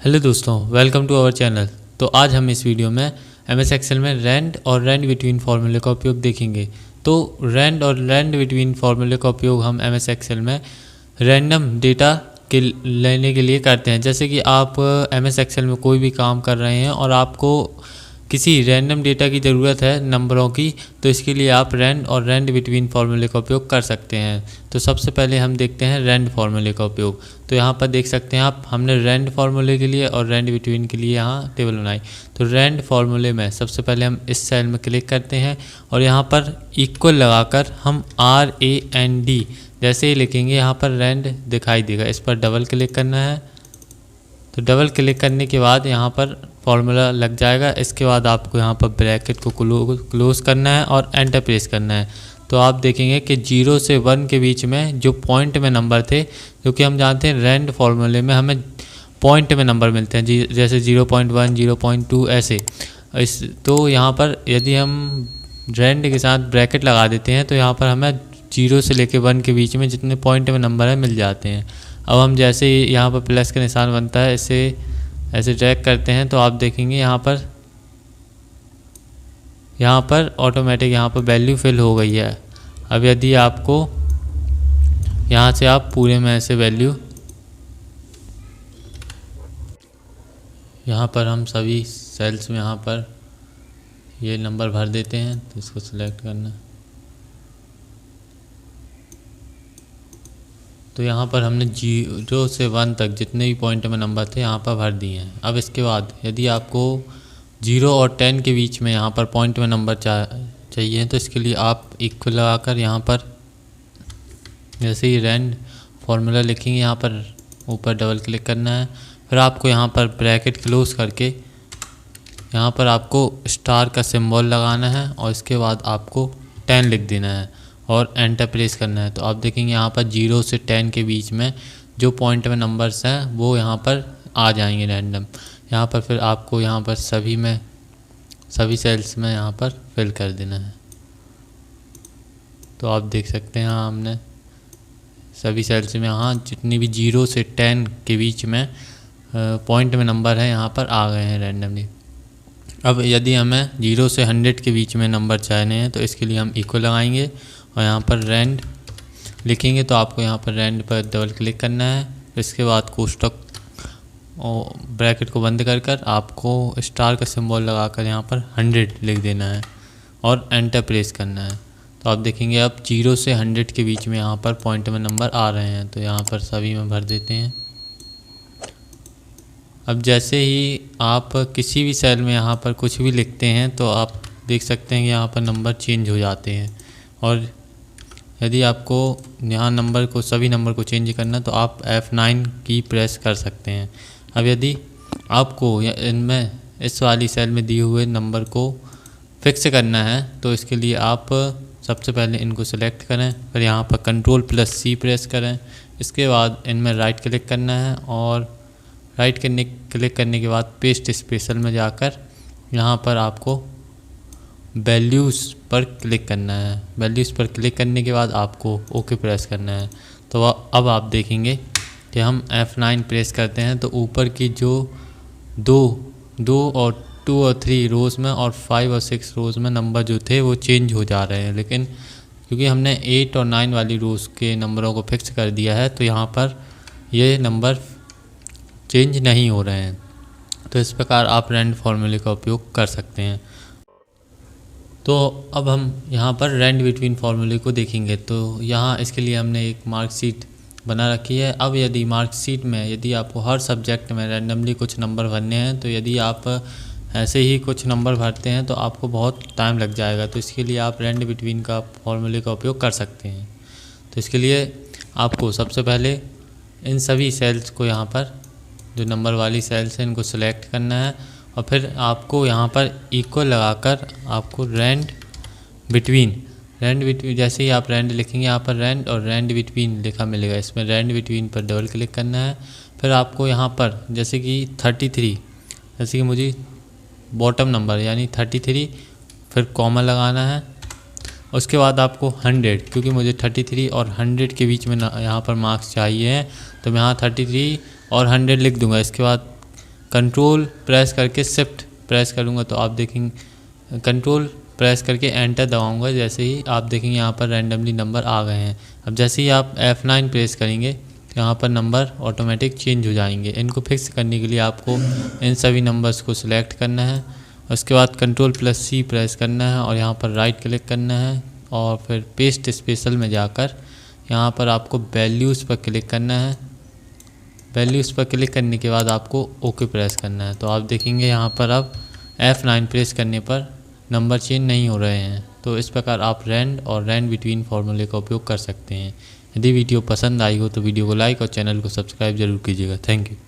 Hello दोस्तों, welcome to our channel. तो आज हम इस वीडियो में एमएस एक्सेल में रैंड और रैंड बिटवीन फार्मूले का उपयोग देखेंगे। तो रैंड और रैंड बिटवीन फार्मूले का उपयोग हम एमएस एक्सेल में रैंडम डेटा के लेने के लिए करते हैं। जैसे कि आप एमएस एक्सेल में कोई भी काम कर रहे हैं और आपको किसी रैंडम डेटा की ज़रूरत है नंबरों की, तो इसके लिए आप रैंड और रैंड बिटवीन फार्मूले का उपयोग कर सकते हैं। तो सबसे पहले हम देखते हैं रैंड फार्मूले का उपयोग। तो यहाँ पर देख सकते हैं आप, हमने रैंड फार्मूले के लिए और रैंड बिटवीन के लिए यहाँ टेबल बनाई। तो रैंड फार्मूले में सबसे पहले हम इस सेल में क्लिक करते हैं और यहाँ पर इक्वल लगाकर हम RAND जैसे ही लिखेंगे यहाँ पर रैंड दिखाई देगा। इस पर डबल क्लिक करना है। तो डबल क्लिक करने के बाद यहाँ पर फार्मूला लग जाएगा। इसके बाद आपको यहाँ पर ब्रैकेट को क्लोज करना है और एंटर प्रेस करना है। तो आप देखेंगे कि 0 से 1 के बीच में जो पॉइंट में नंबर थे, क्योंकि हम जानते हैं रैंड फार्मूले में हमें पॉइंट में नंबर मिलते हैं, जैसे 0.1, 0.2 ऐसे। तो यहाँ पर यदि हम रैंड के साथ ब्रैकेट लगा देते हैं तो यहाँ पर हमें 0 से लेकर 1 के बीच में जितने पॉइंट में नंबर है मिल जाते हैं। अब हम जैसे ही यहाँ पर प्लस का निशान बनता है, इसे ऐसे ड्रैग करते हैं तो आप देखेंगे यहाँ पर ऑटोमेटिक यहाँ पर वैल्यू फिल हो गई है। अब यदि आपको यहाँ से आप पूरे में ऐसे वैल्यू, यहाँ पर हम सभी सेल्स में यहाँ पर ये नंबर भर देते हैं। तो इसको सिलेक्ट करना। तो यहाँ पर हमने 0 से 1 तक जितने भी पॉइंट में नंबर थे यहाँ पर भर दिए हैं। अब इसके बाद यदि आपको 0 और 10 के बीच में यहाँ पर पॉइंट में नंबर चाहिए, तो इसके लिए आप इक्वल लगाकर यहाँ पर जैसे ही रैंड फार्मूला लिखेंगे यहाँ पर ऊपर डबल क्लिक करना है। फिर आपको यहाँ पर ब्रैकेट क्लोज करके यहाँ पर आपको स्टार का सिंबल लगाना है और इसके बाद आपको 10 लिख देना है और एंटर प्रेस करना है। तो आप देखेंगे यहाँ पर 0 से 10 के बीच में जो पॉइंट में नंबर्स हैं वो यहाँ पर आ जाएंगे रैंडम। यहाँ पर फिर आपको यहाँ पर सभी सेल्स में यहाँ पर फिल कर देना है। तो आप देख सकते हैं हमने सभी सेल्स में यहाँ जितनी भी 0 से 10 के बीच में पॉइंट में नंबर है यहाँ पर आ गए हैं रैंडमली। अब यदि हमें 0 से 100 के बीच में नंबर चाहने हैं तो इसके लिए हम इक्वल लगाएंगे और यहाँ पर रैंड लिखेंगे। तो आपको यहाँ पर रैंड पर डबल क्लिक करना है। इसके बाद कोष्टक और ब्रैकेट को बंद कर आपको स्टार का सिंबल लगाकर यहाँ पर 100 लिख देना है और एंटर प्रेस करना है। तो आप देखेंगे अब 0 से 100 के बीच में यहाँ पर पॉइंट में नंबर आ रहे हैं। तो यहाँ पर सभी में भर देते हैं। अब जैसे ही आप किसी भी सेल में यहाँ पर कुछ भी लिखते हैं तो आप देख सकते हैं कि यहाँ पर नंबर चेंज हो जाते हैं। और यदि आपको यहाँ सभी नंबर को चेंज करना तो आप F9 की प्रेस कर सकते हैं। अब यदि आपको इनमें इस वाली सेल में दिए हुए नंबर को फिक्स करना है तो इसके लिए आप सबसे पहले इनको सेलेक्ट करें, फिर यहाँ पर Ctrl+C प्रेस करें। इसके बाद इनमें राइट क्लिक करना है और क्लिक करने के बाद पेस्ट स्पेशल में जाकर यहाँ पर आपको वैल्यूज़ पर क्लिक करना है। वैल्यूज़ पर क्लिक करने के बाद आपको ओके प्रेस करना है। तो अब आप देखेंगे कि हम F9 प्रेस करते हैं तो ऊपर की जो दो और 2 और 3 रोज़ में और 5 और 6 रोज़ में नंबर जो थे वो चेंज हो जा रहे हैं। लेकिन क्योंकि हमने 8 और 9 वाली रोज़ के नंबरों को फिक्स कर दिया है तो यहाँ पर ये नंबर चेंज नहीं हो रहे हैं। तो इस प्रकार आप रैंड फार्मूले का उपयोग कर सकते हैं। तो अब हम यहाँ पर रैंड बिटवीन फार्मूले को देखेंगे। तो यहाँ इसके लिए हमने एक मार्कशीट बना रखी है। अब यदि मार्कशीट में यदि आपको हर सब्जेक्ट में रैंडमली कुछ नंबर भरने हैं, तो यदि आप ऐसे ही कुछ नंबर भरते हैं तो आपको बहुत टाइम लग जाएगा। तो इसके लिए आप रैंड बिटवीन का फार्मूले का उपयोग कर सकते हैं। तो इसके लिए आपको सबसे पहले इन सभी सेल्स को यहाँ पर जो नंबर वाली सेल्स हैं इनको सेलेक्ट करना है और फिर आपको यहाँ पर इक्वल लगाकर आपको रैंड बिटवीन जैसे ही आप रैंड लिखेंगे यहाँ पर रैंड और रैंड बिटवीन लिखा मिलेगा। इसमें रैंड बिटवीन पर डबल क्लिक करना है। फिर आपको यहाँ पर जैसे कि 33, जैसे कि मुझे बॉटम नंबर यानी 33, फिर कॉमा लगाना है। उसके बाद आपको 100, क्योंकि मुझे 33 और 100 के बीच में यहाँ पर मार्क्स चाहिए हैं तो मैं यहाँ 33 और 100 लिख दूंगा। इसके बाद कंट्रोल प्रेस करके शिफ्ट प्रेस करूँगा तो आप देखेंगे, कंट्रोल प्रेस करके एंटर दबाऊंगा, जैसे ही आप देखेंगे यहाँ पर रैंडमली नंबर आ गए हैं। अब जैसे ही आप F9 प्रेस करेंगे तो यहाँ पर नंबर ऑटोमेटिक चेंज हो जाएंगे। इनको फिक्स करने के लिए आपको इन सभी नंबर्स को सिलेक्ट करना है, उसके बाद Ctrl+C प्रेस करना है और यहाँ पर राइट क्लिक करना है और फिर पेस्ट स्पेशल में जाकर यहाँ पर आपको वैल्यूज़ पर क्लिक करना है। वैल्यूज़ पर क्लिक करने के बाद आपको ओके प्रेस करना है। तो आप देखेंगे यहाँ पर अब F9 प्रेस करने पर नंबर चेंज नहीं हो रहे हैं। तो इस प्रकार आप रैंड और रैंड बिटवीन फार्मूले का उपयोग कर सकते हैं। यदि वीडियो पसंद आई हो तो वीडियो को लाइक और चैनल को सब्सक्राइब जरूर कीजिएगा। Thank you.